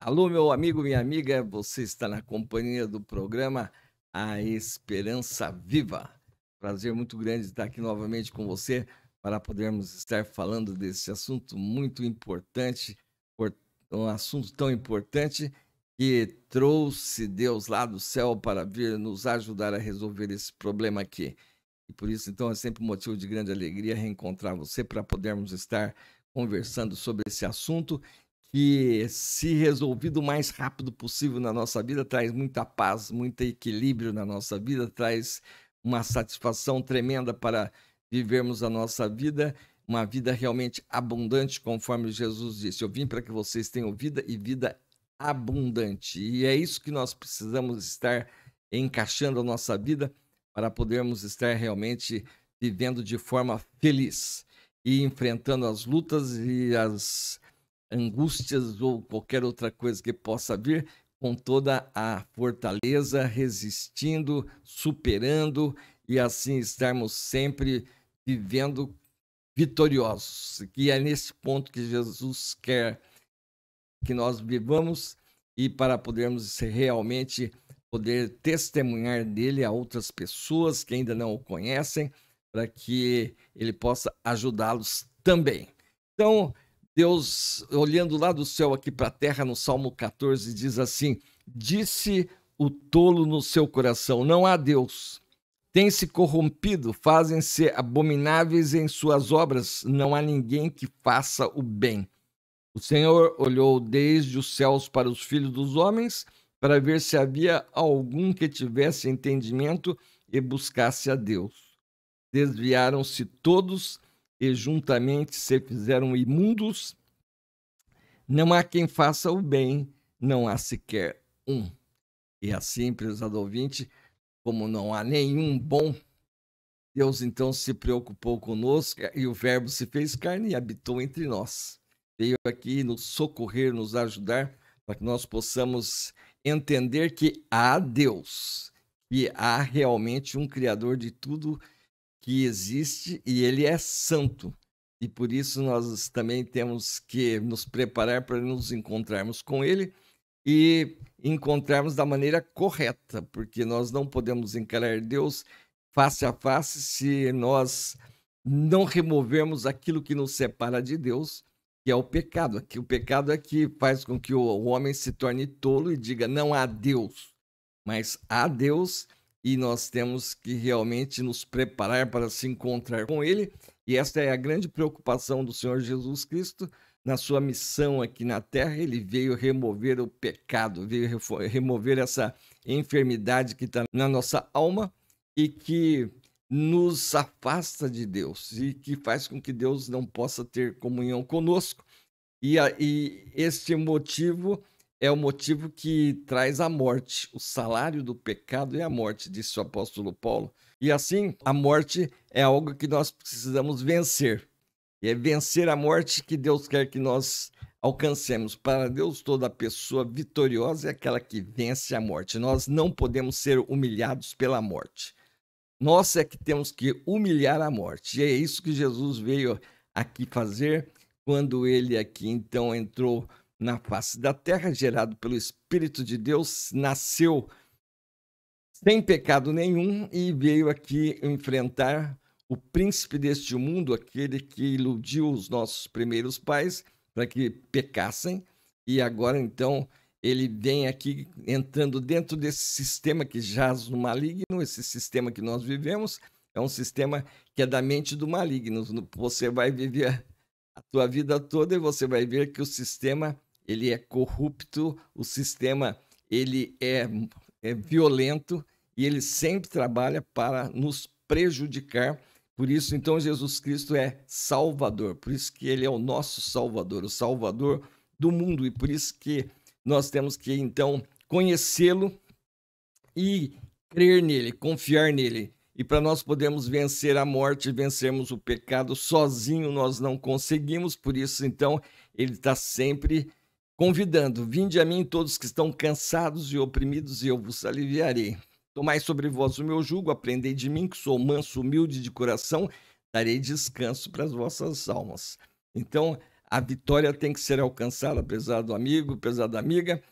Alô, meu amigo, minha amiga, você está na companhia do programa A Esperança Viva. Prazer muito grande estar aqui novamente com você para podermos estar falando desse assunto muito importante, por- um assunto tão importante que trouxe Deus lá do céu para vir nos ajudar a resolver esse problema aqui. E por isso, então, é sempre um motivo de grande alegria reencontrar você para podermos estar conversando sobre esse assunto que, se resolvido o mais rápido possível na nossa vida, traz muita paz, muito equilíbrio na nossa vida, traz uma satisfação tremenda para vivermos a nossa vida, uma vida realmente abundante, conforme Jesus disse. Eu vim para que vocês tenham vida e vida abundante. E é isso que nós precisamos estar encaixando a nossa vida para podermos estar realmente vivendo de forma feliz e enfrentando as lutas e as angústias ou qualquer outra coisa que possa vir, com toda a fortaleza, resistindo, superando e assim estarmos sempre vivendo vitoriosos. E é nesse ponto que Jesus quer que nós vivamos e para podermos realmente poder testemunhar dele a outras pessoas que ainda não o conhecem, para que ele possa ajudá-los também. Então, Deus, olhando lá do céu aqui para a terra, no Salmo 14, diz assim: disse o tolo no seu coração, não há Deus. Tem-se corrompido, fazem-se abomináveis em suas obras, não há ninguém que faça o bem. O Senhor olhou desde os céus para os filhos dos homens, para ver se havia algum que tivesse entendimento e buscasse a Deus. Desviaram-se todos e juntamente se fizeram imundos. Não há quem faça o bem, não há sequer um. E assim, prezado ouvinte, como não há nenhum bom, Deus então se preocupou conosco e o Verbo se fez carne e habitou entre nós. Veio aqui nos socorrer, nos ajudar, para que nós possamos entender que há Deus, que há realmente um Criador de tudo que existe e Ele é santo. E por isso nós também temos que nos preparar para nos encontrarmos com Ele e encontrarmos da maneira correta, porque nós não podemos encarar Deus face a face se nós não removermos aquilo que nos separa de Deus, que é o pecado. Que o pecado é que faz com que o homem se torne tolo e diga não há Deus, mas há Deus e nós temos que realmente nos preparar para se encontrar com Ele. E esta é a grande preocupação do Senhor Jesus Cristo na sua missão aqui na Terra. Ele veio remover o pecado, veio remover essa enfermidade que está na nossa alma e que nos afasta de Deus e que faz com que Deus não possa ter comunhão conosco. E este motivo é o motivo que traz a morte. O salário do pecado é a morte, disse o apóstolo Paulo. E assim, a morte é algo que nós precisamos vencer. E é vencer a morte que Deus quer que nós alcancemos. Para Deus, toda pessoa vitoriosa é aquela que vence a morte. Nós não podemos ser humilhados pela morte. Nós é que temos que humilhar a morte. E é isso que Jesus veio aqui fazer quando ele aqui então entrou na face da terra, gerado pelo Espírito de Deus, nasceu sem pecado nenhum e veio aqui enfrentar o príncipe deste mundo, aquele que iludiu os nossos primeiros pais para que pecassem, e agora então ele vem aqui entrando dentro desse sistema que jaz no maligno. Esse sistema que nós vivemos é um sistema que é da mente do maligno. Você vai viver a tua vida toda e você vai ver que o sistema ele é corrupto, o sistema ele é violento e ele sempre trabalha para nos prejudicar. Por isso, então, Jesus Cristo é Salvador, por isso que ele é o nosso Salvador, o Salvador do mundo, e por isso que nós temos que, então, conhecê-lo e crer nele, confiar nele. E para nós podermos vencer a morte, vencermos o pecado, sozinho nós não conseguimos, por isso, então, ele está sempre convidando: vinde a mim todos que estão cansados e oprimidos, e eu vos aliviarei. Tomai sobre vós o meu jugo, aprendei de mim, que sou manso, humilde de coração, darei descanso para as vossas almas. Então, a vitória tem que ser alcançada, prezado amigo, prezada amiga,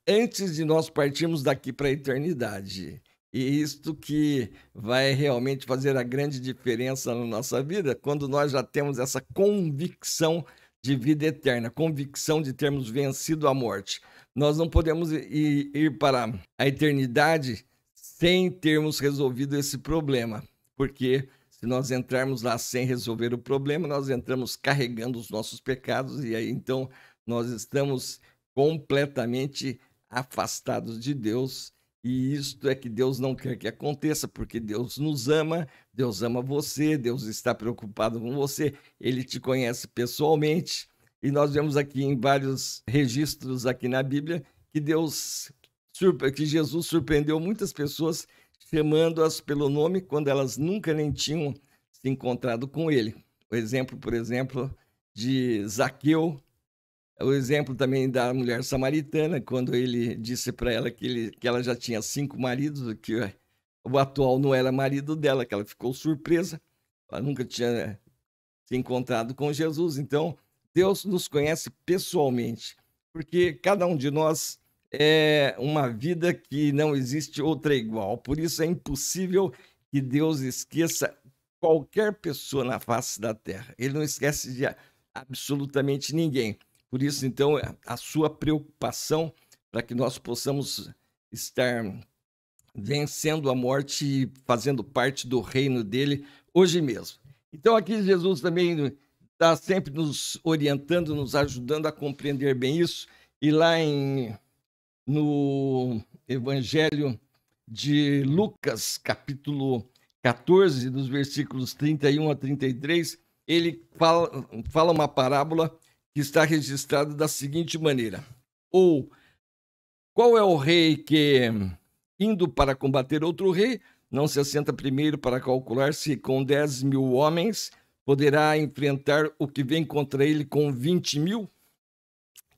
antes de nós partirmos daqui para a eternidade. E isto que vai realmente fazer a grande diferença na nossa vida, quando nós já temos essa convicção de vida eterna, convicção de termos vencido a morte. Nós não podemos ir para a eternidade sem termos resolvido esse problema, porque se nós entrarmos lá sem resolver o problema, nós entramos carregando os nossos pecados e aí então nós estamos completamente afastados de Deus. E isto é que Deus não quer que aconteça, porque Deus nos ama, Deus ama você, Deus está preocupado com você, Ele te conhece pessoalmente. E nós vemos aqui em vários registros aqui na Bíblia que que Jesus surpreendeu muitas pessoas chamando-as pelo nome quando elas nunca nem tinham se encontrado com Ele. O exemplo, por exemplo, de Zaqueu, o exemplo também da mulher samaritana, quando ele disse para ela que ela já tinha 5 maridos, que o atual não era marido dela, que ela ficou surpresa, ela nunca tinha se encontrado com Jesus. Então, Deus nos conhece pessoalmente, porque cada um de nós é uma vida que não existe outra igual. Por isso é impossível que Deus esqueça qualquer pessoa na face da terra. Ele não esquece de absolutamente ninguém. Por isso, então, a sua preocupação para que nós possamos estar vencendo a morte e fazendo parte do reino dele hoje mesmo. Então, aqui Jesus também está sempre nos orientando, nos ajudando a compreender bem isso. E lá no Evangelho de Lucas, capítulo 14, dos versículos 31 a 33, ele fala uma parábola que está registrado da seguinte maneira: ou qual é o rei que, indo para combater outro rei, não se assenta primeiro para calcular se com 10.000 homens poderá enfrentar o que vem contra ele com 20.000?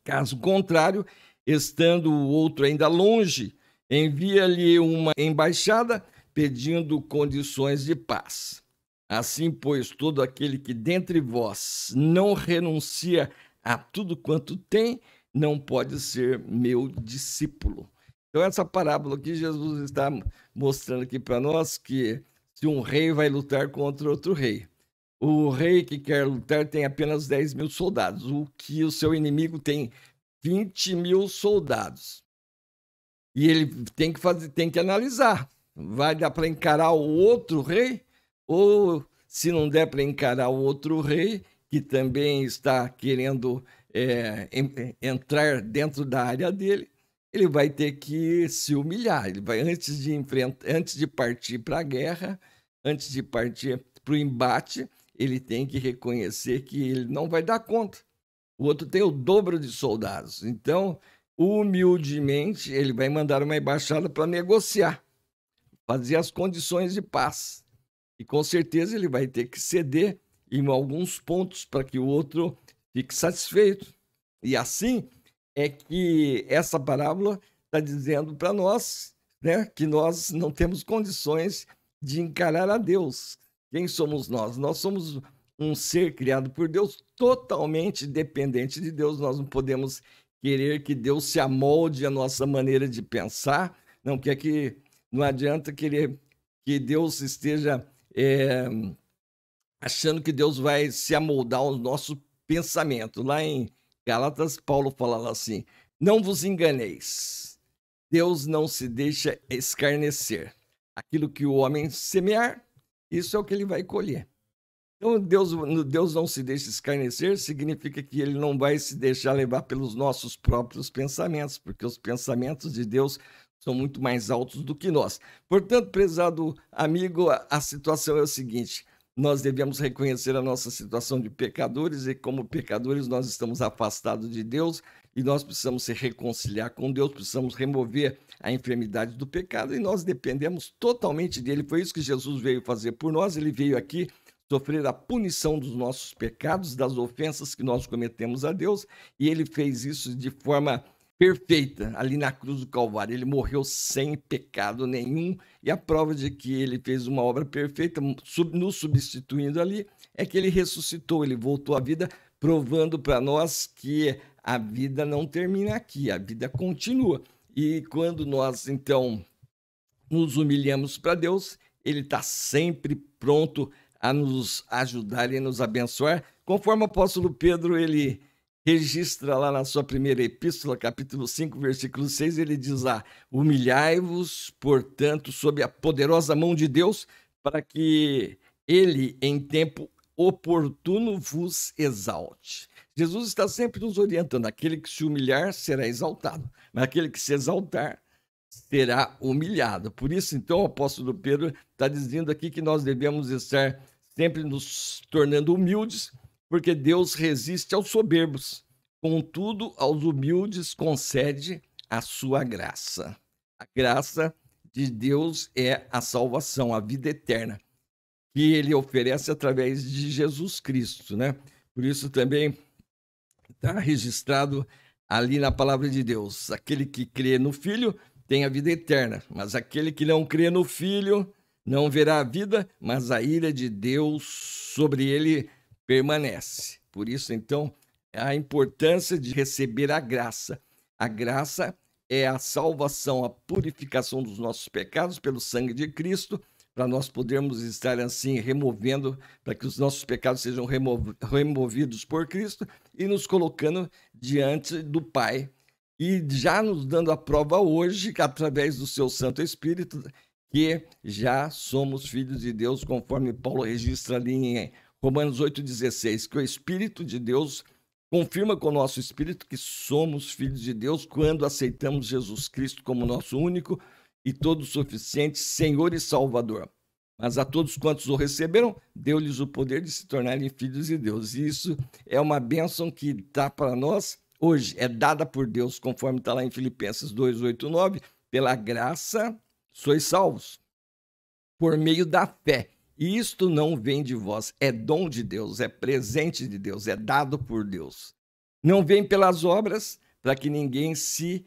Caso contrário, estando o outro ainda longe, envia-lhe uma embaixada pedindo condições de paz. Assim, pois, todo aquele que dentre vós não renuncia a tudo quanto tem, não pode ser meu discípulo. Então, essa parábola que Jesus está mostrando aqui para nós, que se um rei vai lutar contra outro rei, o rei que quer lutar tem apenas 10.000 soldados, o que o seu inimigo tem 20.000 soldados. E ele tem que analisar. Vai dar para encarar o outro rei? Ou, se não der para encarar o outro rei, que também está querendo entrar dentro da área dele, ele vai ter que se humilhar. Ele vai, antes de partir para a guerra, antes de partir para o embate, ele tem que reconhecer que ele não vai dar conta. O outro tem o dobro de soldados. Então, humildemente, ele vai mandar uma embaixada para negociar, fazer as condições de paz. E com certeza ele vai ter que ceder em alguns pontos para que o outro fique satisfeito. E assim é que essa parábola está dizendo para nós, né, que nós não temos condições de encarar a Deus. Quem somos nós? Nós somos um ser criado por Deus, totalmente dependente de Deus. Nós não podemos querer que Deus se amolde à nossa maneira de pensar. Não adianta querer que Deus esteja achando que Deus vai se amoldar ao nosso pensamento. Lá em Gálatas, Paulo fala assim: não vos enganeis, Deus não se deixa escarnecer. Aquilo que o homem semear, isso é o que ele vai colher. Então, Deus não se deixa escarnecer, significa que ele não vai se deixar levar pelos nossos próprios pensamentos, porque os pensamentos de Deus são muito mais altos do que nós. Portanto, prezado amigo, a situação é o seguinte: nós devemos reconhecer a nossa situação de pecadores, e como pecadores nós estamos afastados de Deus, e nós precisamos se reconciliar com Deus, precisamos remover a enfermidade do pecado, e nós dependemos totalmente dele. Foi isso que Jesus veio fazer por nós. Ele veio aqui sofrer a punição dos nossos pecados, das ofensas que nós cometemos a Deus, e ele fez isso de forma perfeita, ali na cruz do Calvário. Ele morreu sem pecado nenhum, e a prova de que ele fez uma obra perfeita, nos substituindo ali, é que ele ressuscitou, ele voltou à vida provando para nós que a vida não termina aqui, a vida continua. E quando nós, então, nos humilhamos para Deus, Ele está sempre pronto a nos ajudar e nos abençoar, conforme o apóstolo Pedro, ele registra lá na sua primeira epístola, capítulo 5, versículo 6, ele diz lá: humilhai-vos, portanto, sob a poderosa mão de Deus, para que Ele, em tempo oportuno, vos exalte. Jesus está sempre nos orientando: aquele que se humilhar será exaltado, mas aquele que se exaltar será humilhado. Por isso, então, o apóstolo Pedro está dizendo aqui que nós devemos estar sempre nos tornando humildes, porque Deus resiste aos soberbos, contudo, aos humildes concede a sua graça. A graça de Deus é a salvação, a vida eterna, que Ele oferece através de Jesus Cristo, né? Por isso também está registrado ali na palavra de Deus: aquele que crê no Filho tem a vida eterna, mas aquele que não crê no Filho não verá a vida, mas a ira de Deus sobre ele permanece. Por isso, então, a importância de receber a graça. A graça é a salvação, a purificação dos nossos pecados pelo sangue de Cristo, para nós podermos estar assim removendo, para que os nossos pecados sejam removidos por Cristo e nos colocando diante do Pai. E já nos dando a prova hoje, através do seu Santo Espírito, que já somos filhos de Deus, conforme Paulo registra ali em Romanos 8,16, que o Espírito de Deus confirma com o nosso espírito que somos filhos de Deus quando aceitamos Jesus Cristo como nosso único e todo suficiente Senhor e Salvador. Mas a todos quantos o receberam, deu-lhes o poder de se tornarem filhos de Deus. E isso é uma bênção que dá para nós hoje, é dada por Deus, conforme está lá em Filipenses 2, 8, 9, pela graça sois salvos, por meio da fé. E isto não vem de vós, é dom de Deus, é presente de Deus, é dado por Deus. Não vem pelas obras para que ninguém se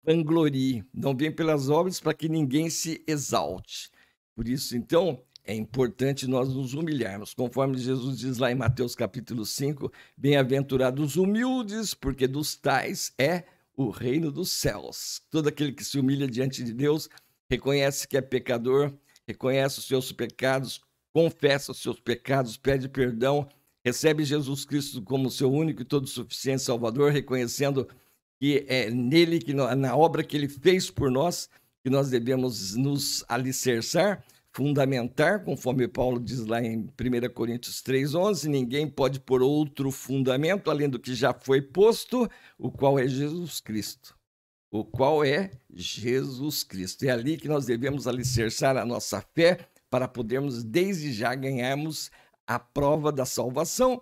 vanglorie, não vem pelas obras para que ninguém se exalte. Por isso, então, é importante nós nos humilharmos, conforme Jesus diz lá em Mateus capítulo 5, bem-aventurados humildes, porque dos tais é o reino dos céus. Todo aquele que se humilha diante de Deus, reconhece que é pecador, reconhece os seus pecados, confessa os seus pecados, pede perdão, recebe Jesus Cristo como seu único e todo suficiente Salvador, reconhecendo que é nele, que na obra que ele fez por nós, que nós devemos nos alicerçar, fundamentar, conforme Paulo diz lá em 1 Coríntios 3,11, ninguém pode pôr outro fundamento além do que já foi posto, o qual é Jesus Cristo. O qual é Jesus Cristo. É ali que nós devemos alicerçar a nossa fé para podermos desde já ganharmos a prova da salvação,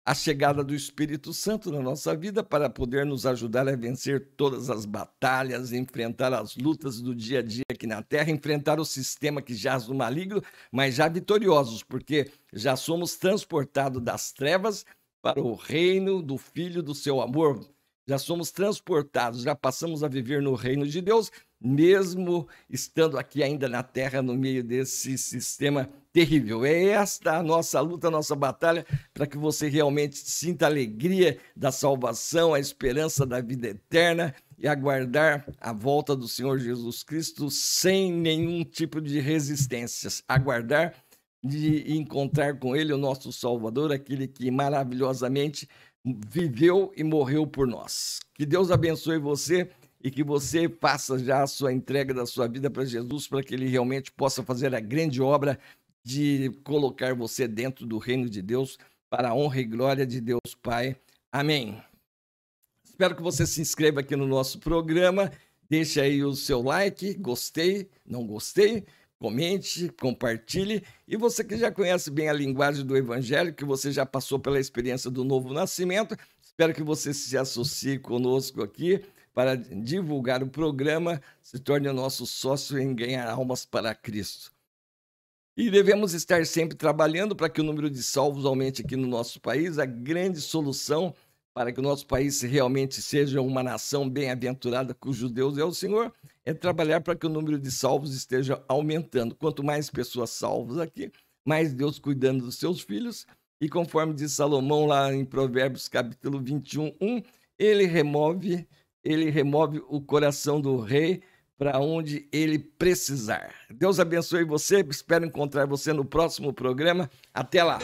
a chegada do Espírito Santo na nossa vida para poder nos ajudar a vencer todas as batalhas, enfrentar as lutas do dia a dia aqui na Terra, enfrentar o sistema que jaz no maligno, mas já vitoriosos, porque já somos transportados das trevas para o reino do Filho do seu amor. Já somos transportados, já passamos a viver no reino de Deus, mesmo estando aqui ainda na Terra, no meio desse sistema terrível. É esta a nossa luta, a nossa batalha, para que você realmente sinta a alegria da salvação, a esperança da vida eterna e aguardar a volta do Senhor Jesus Cristo sem nenhum tipo de resistências. Aguardar de encontrar com Ele o nosso Salvador, aquele que maravilhosamente viveu e morreu por nós. Que Deus abençoe você e que você faça já a sua entrega da sua vida para Jesus, para que Ele realmente possa fazer a grande obra de colocar você dentro do reino de Deus, para a honra e glória de Deus Pai. Amém. Espero que você se inscreva aqui no nosso programa, deixe aí o seu like, gostei, não gostei, comente, compartilhe. E você que já conhece bem a linguagem do Evangelho, que você já passou pela experiência do novo nascimento, espero que você se associe conosco aqui para divulgar o programa, se torne o nosso sócio em ganhar almas para Cristo. E devemos estar sempre trabalhando para que o número de salvos aumente aqui no nosso país. A grande solução para que o nosso país realmente seja uma nação bem-aventurada, cujo Deus é o Senhor, é trabalhar para que o número de salvos esteja aumentando. Quanto mais pessoas salvas aqui, mais Deus cuidando dos seus filhos e conforme diz Salomão lá em Provérbios capítulo 21, ele remove o coração do rei para onde ele precisar. Deus abençoe você, espero encontrar você no próximo programa. Até lá!